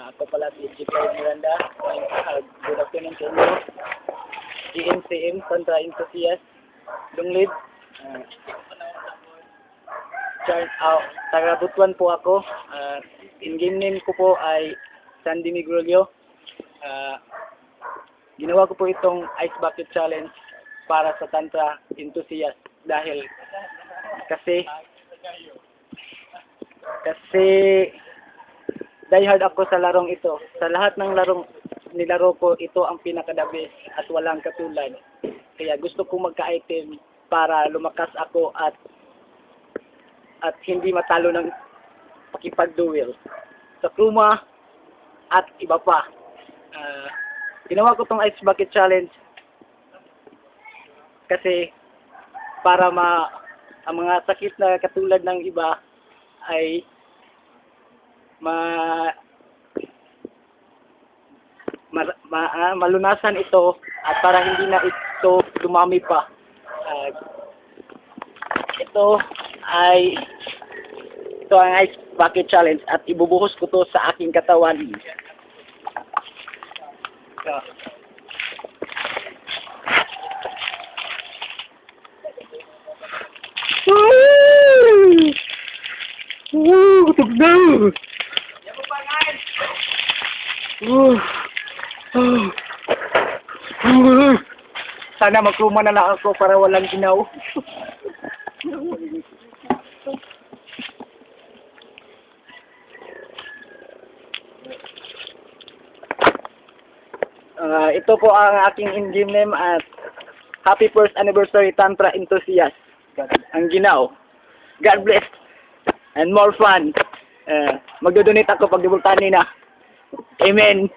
Ako pala si Jipay Miranda. Good afternoon sa inyo. GMCM, Tantra Enthusiast, Lunglid. Taga Butuan po ako. In-game name ko po ay Sandy Migrolio. Ginawa ko po itong Ice Bucket Challenge para sa Tantra Enthusiast dahil kasi diehard ako sa larong ito. Sa lahat ng larong nilaro ko, ito ang pinaka-the best at walang katulad. Kaya gusto kong magka-item para lumakas ako at hindi matalo ng pakipag-duel sa Kruma at iba pa. Ginawa ko tong Ice Bucket Challenge kasi para ang mga sakit na katulad ng iba ay malunasan ito at para hindi na ito dumami pa. Ito ang Ice Bucket Challenge at ibubuhos ko to sa aking katawan. Kutog na! Sana magkruma na lang ako para walang ginaw. Ito po ang aking in-game name at happy first anniversary Tantra Enthusiast. Ang ginaw. God bless and more fun. Magdodonate ako pag dibultani na. Amen.